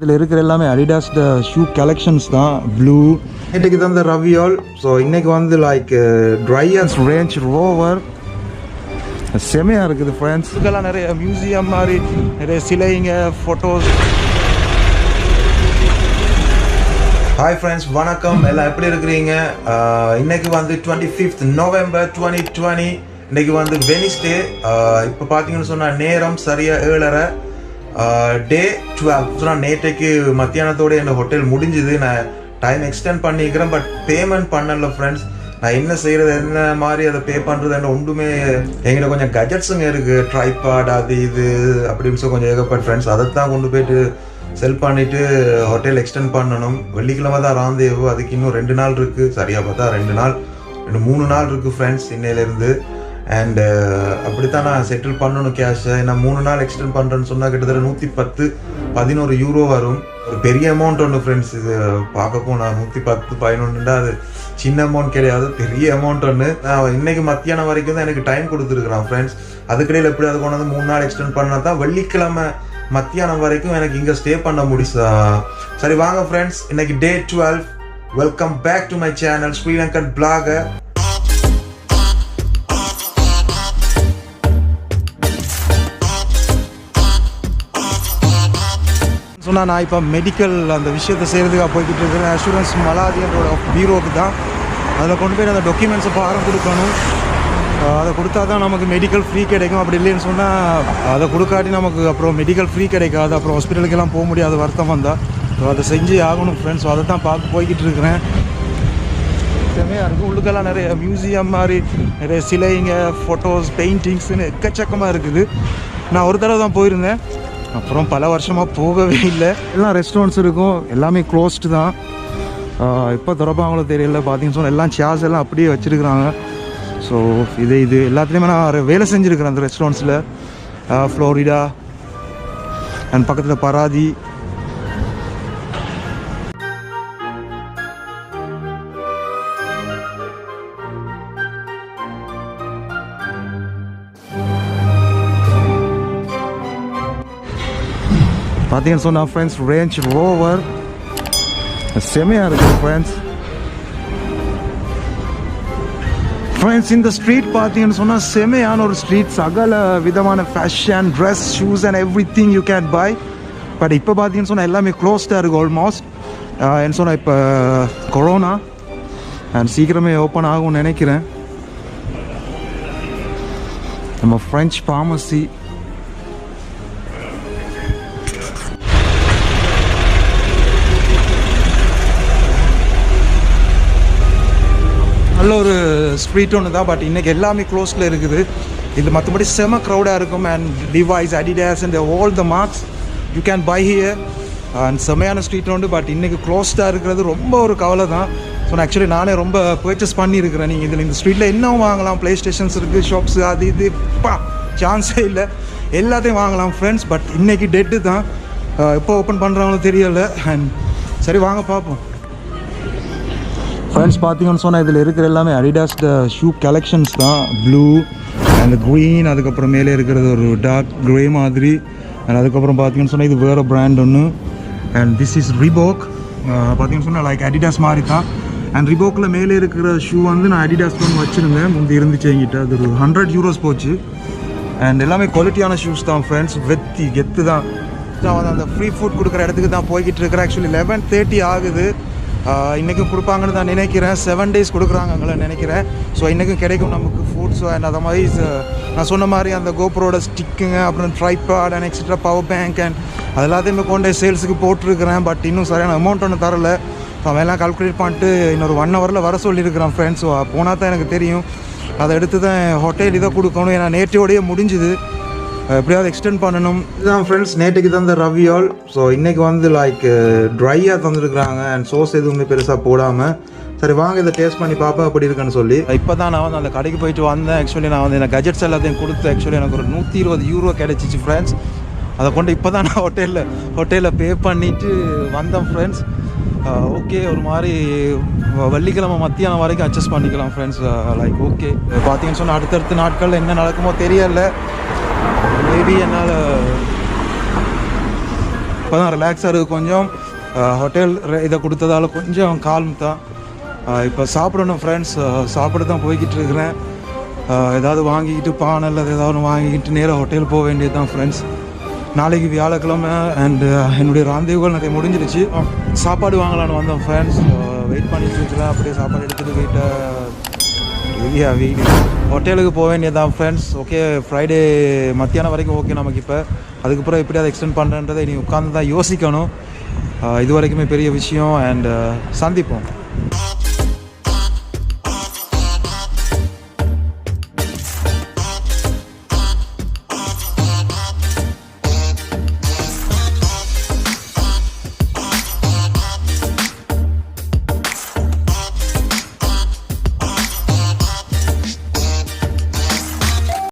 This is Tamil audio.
இதில் இருக்கிற எல்லாமே அடிடாஸ் ஷூ கலெக்ஷன்ஸ் தான். ப்ளூ இன்னைக்கு தான் இந்த ரவியால். ஸோ இன்னைக்கு வந்து லைக் ட்ரையர்ஸ் ரேஞ்ச் ரோவர் செமையாக இருக்குது ஃப்ரெண்ட்ஸ். இதுக்கெல்லாம் நிறைய மியூசியம் மாதிரி நிறைய சிலைங்க, ஃபோட்டோஸ். ஹாய் ஃப்ரெண்ட்ஸ், வணக்கம். எல்லாம் எப்படி இருக்கிறீங்க? இன்னைக்கு வந்து 25th November 2020. இன்னைக்கு வந்து வெனிஸ்டே. இப்போ பார்த்தீங்கன்னு சொன்னால் நேரம் சரியாக 7:30, டே 12. ஸோ நான் நேற்றைக்கு மத்தியானத்தோடு என் ஹோட்டல் முடிஞ்சுது. நான் டைம் எக்ஸ்டெண்ட் பண்ணிக்கிறேன், பட் பேமெண்ட் பண்ணல ஃப்ரெண்ட்ஸ். நான் என்ன செய்கிறது, என்ன மாதிரி அதை பே பண்ணுறது என்ன ஒன்றுமே. எங்கிட்ட கொஞ்சம் கஜெட்ஸுங்க இருக்குது, ட்ரைபாட் அது இது அப்படின்னு சொல்லி கொஞ்சம் ஏகப்பட்ட ஃப்ரெண்ட்ஸ். அதை தான் கொண்டு போயிட்டு செல் பண்ணிவிட்டு ஹோட்டல் எக்ஸ்டெண்ட் பண்ணணும். வெள்ளிக்கிழமை தான் ராந்தேவு, அதுக்கு இன்னும் 2 நாள் இருக்குது. சரியாக பார்த்தா 3 நாள் இருக்குது ஃப்ரெண்ட்ஸ் இன்னையிலேருந்து. அண்டு அப்படித்தான் நான் செட்டில் பண்ணணும் கேஷை. நான் 3 நாள் எக்ஸ்டெண்ட் பண்ணுறேன்னு சொன்னால் கிட்டத்தட்ட 110-11 யூரோ வரும். ஒரு பெரிய அமௌண்ட் ஒன்று ஃப்ரெண்ட்ஸ். இது பார்க்க போனால் 110-11 அது சின்ன அமௌண்ட் கிடையாது, பெரிய அமௌண்ட் ஒன்று. நான் இன்னைக்கு மத்தியானம் வரைக்கும் தான் எனக்கு டைம் கொடுத்துருக்குறான் ஃப்ரெண்ட்ஸ். அதுக்கிடையில் எப்படி அது கொண்டு வந்து 3 நாள் எக்ஸ்டெண்ட் பண்ணால் தான் வெள்ளிக்கிழமை மத்தியானம் வரைக்கும் எனக்கு இங்கே ஸ்டே பண்ண முடியும். சரி வாங்க ஃப்ரெண்ட்ஸ், இன்னைக்கு day 12. Welcome back to my channel Sri Lankan blogger. சொன்னால் நான் இப்போ மெடிக்கல் அந்த விஷயத்தை செய்கிறதுக்காக போய்கிட்டு இருக்கிறேன். அஷூரன்ஸ் மலாதியனோட பீரோவுக்கு தான். அதில் கொண்டு போய் அந்த டாக்குமெண்ட்ஸை பாரம் கொடுக்கணும். அதை கொடுத்தா தான் நமக்கு மெடிக்கல் ஃப்ரீ கிடைக்கும். அப்படி இல்லைன்னு சொன்னால் அதை கொடுக்காட்டி நமக்கு அப்புறம் மெடிக்கல் ஃப்ரீ கிடைக்காது. அப்புறம் ஹாஸ்பிட்டலுக்கெல்லாம் போக முடியாது, வருத்தம் வந்தால். ஸோ அதை செஞ்சு ஆகணும் ஃப்ரெண்ட்ஸ். ஸோ அதை தான் போய்கிட்டு இருக்கிறேன். செமையாக இருக்குது. உள்ளுக்கெல்லாம் நிறைய மியூசியம் மாதிரி நிறைய சிலைங்க, ஃபோட்டோஸ், பெயிண்டிங்ஸ்னு எக்கச்சக்கமாக இருக்குது. நான் ஒரு தடவை தான் போயிருந்தேன், அப்புறம் பல வருஷமாக போகவே இல்லை. எல்லாம் ரெஸ்டாரண்ட்ஸ் இருக்கும், எல்லாமே க்ளோஸ்டு தான். இப்போ திறப்பாங்களோ தெரியல. பார்த்தீங்கன்னு சொன்னால் எல்லாம் சேர்ஸ் எல்லாம் அப்படியே வச்சுருக்குறாங்க. ஸோ இது எல்லாத்துலேயுமே நான் வேலை செஞ்சுருக்கிறேன் அந்த ரெஸ்டாரண்ட்ஸில். ஃப்ளோரிடா அண்ட் பக்கத்தில் பராதி. பார்த்தீங்கன்னு சொன்னால் ஃப்ரெண்ட்ஸ் ரேஞ்ச் ரோவர் செமையாக இருக்குது ஃப்ரெண்ட்ஸ். இந்த ஸ்ட்ரீட் பார்த்தீங்கன்னு சொன்னால் செமையான ஒரு ஸ்ட்ரீட். சகல விதமான fashion, dress, shoes and every thing you can by. But இப்போ பார்த்தீங்கன்னு சொன்னால் எல்லாமே க்ளோஸ்டாக இருக்குது ஆல்மோஸ்ட். என்ன சொன்னால் இப்போ கொரோனா அண்ட் சீக்கிரமே ஓப்பன் ஆகும்னு நினைக்கிறேன். நம்ம ஃப்ரெஞ்ச் ஃபார்மசி. நல்ல ஒரு ஸ்ட்ரீட் ஒன்று தான், பட் இன்றைக்கி எல்லாமே க்ளோஸில் இருக்குது. இது மற்றபடி செம க்ரௌடாக இருக்கும். And device, Adidas and all the marks you can buy here. And செமையான ஸ்ட்ரீட் ஒன்று, பட் இன்றைக்கி க்ளோஸ்டாக இருக்கிறது ரொம்ப ஒரு கவலை தான். ஸோ நான் ஆக்சுவலி நானே ரொம்ப பர்ச்சேஸ் பண்ணியிருக்கிறேன். நீங்கள் இதில் இந்த ஸ்ட்ரீட்டில் இன்னும் வாங்கலாம். ப்ளே ஸ்டேஷன்ஸ் இருக்குது, ஷாப்ஸ், அது இது சான்ஸே இல்லை, எல்லாத்தையும் வாங்கலாம் ஃப்ரெண்ட்ஸ். பட் இன்றைக்கி டெட்டு தான். எப்போ ஓப்பன் பண்ணுறாங்களோ தெரியலை. அண்ட் சரி வாங்க பார்ப்போம் ஃப்ரெண்ட்ஸ். பார்த்தீங்கன்னு சொன்னால் இதில் இருக்கிற எல்லாமே அடிடாஸ் ஷூ கலெக்ஷன்ஸ் தான். ப்ளூ அண்ட் க்ரீன், அதுக்கப்புறம் மேலே இருக்கிறது ஒரு டார்க் க்ரே மாதிரி. அண்ட் அதுக்கப்புறம் பார்த்தீங்கன்னு சொன்னால் இது வேறு பிராண்ட் ஒன்று. And this is Reebok. பார்த்தீங்கன்னு சொன்னால் லைக் அடிடாஸ் மாதிரி தான். அண்ட் ரிபோக்கில் மேலே இருக்கிற ஷூ வந்து நான் அடிடாஸ் ஒன்று வச்சுருந்தேன், முந்தி இருந்துச்சு என்கிட்ட. அது ஒரு 100 யூரோஸ் போச்சு. அண்ட் எல்லாமே குவாலிட்டியான ஷூஸ் தான் ஃப்ரெண்ட்ஸ். கெத்து தான். அந்த ஃப்ரீ ஃபுட் கொடுக்குற இடத்துக்கு தான் போய்கிட்டு இருக்கிறேன். ஆக்சுவலி 11:30 ஆகுது. இன்றைக்கும் கொடுப்பாங்கன்னு தான் நினைக்கிறேன். 7 days கொடுக்குறாங்கங்கள நினைக்கிறேன். ஸோ இன்றைக்கும் கிடைக்கும் நமக்கு ஃபுட்ஸோ. அண்ட் அதை மாதிரி நான் சொன்ன மாதிரி அந்த கோப்ரோட ஸ்டிக்குங்க, அப்புறம் tripod and extra power bank and அது எல்லாத்தையுமே கொண்டு சேல்ஸுக்கு போட்டிருக்கிறேன். பட் இன்னும் சரியான அமௌண்ட் ஒன்று தரலை. ஸோ அவன் எல்லாம் கால்குலேட் பண்ணிட்டு இன்னொரு 1 hourல வர சொல்லியிருக்கிறான் ஃப்ரெண்ட்ஸ். ஸோ போனால் தான் எனக்கு தெரியும். அதை எடுத்து தான் ஹோட்டல் இதை கொடுக்கணும். ஏன்னா நேற்றையோடையே முடிஞ்சுது, எப்படியாவது எக்ஸ்டெண்ட் பண்ணணும். இதுதான் ஃப்ரெண்ட்ஸ், நேற்றுக்கு தந்த ரவியால். ஸோ இன்றைக்கி வந்து லைக் ட்ரையாக தந்துருக்குறாங்க அண்ட் சோஸ் எதுவுமே பெருசாக போடாமல். சரி வாங்க இதை டேஸ்ட் பண்ணி பார்ப்பேன் அப்படி இருக்குன்னு சொல்லி. இப்போ தான் நான் வந்து அந்த கடைக்கு போயிட்டு வந்தேன். ஆக்சுவலி நான் வந்து எனக்கு கஜெட்ஸ் எல்லாத்தையும் கொடுத்து ஆக்சுவலி எனக்கு ஒரு 120 யூரோ கிடச்சிச்சு ஃப்ரெண்ட்ஸ். அதை கொண்டு இப்போ தான் நான் ஹோட்டலில் பே பண்ணிவிட்டு வந்தேன் ஃப்ரெண்ட்ஸ். ஓகே, ஒரு மாதிரி வெள்ளிக்கிழமை மத்தியானம் வரைக்கும் அட்ஜஸ்ட் பண்ணிக்கலாம் ஃப்ரெண்ட்ஸ். Like okay. பார்த்தீங்கன்னு சொன்னால் அடுத்தடுத்த நாட்களில் என்ன நடக்குமோ தெரியலை. மேபி என்னால் இப்போ தான் ரிலாக்ஸாக இருக்குது கொஞ்சம். ஹோட்டல் இதை கொடுத்ததால கொஞ்சம் கால்ம் தான். இப்போ சாப்பிடணும் ஃப்ரெண்ட்ஸ், சாப்பிட தான் போய்கிட்டு இருக்கிறேன். ஏதாவது வாங்கிக்கிட்டு பானை அல்லது ஏதாவது ஒன்று வாங்கிக்கிட்டு நேராக ஹோட்டல் போக வேண்டியது தான் ஃப்ரெண்ட்ஸ். நாளைக்கு வியாழக்கிழமை அண்டு என்னுடைய ராந்தேவுகள் நிறைய முடிஞ்சிருச்சு. சாப்பாடு வாங்கலான்னு வந்தோம் ஃப்ரெண்ட்ஸ். வெயிட் பண்ணிட்டு இருக்கிறேன். அப்படியே சாப்பாடு எடுத்துகிட்டு போயிட்டு வெயிட் ஹோட்டலுக்கு போக வேண்டியது தான் ஃப்ரெண்ட்ஸ். ஓகே, ஃப்ரைடே மத்தியானம் வரைக்கும் ஓகே நமக்கு. இப்போ அதுக்கப்புறம் எப்படி அதை எக்ஸ்டெண்ட் பண்ணுறன்றதை நீ உட்காந்து தான் யோசிக்கணும். இது வரைக்குமே பெரிய விஷயம். அண்ட் சந்திப்போம்.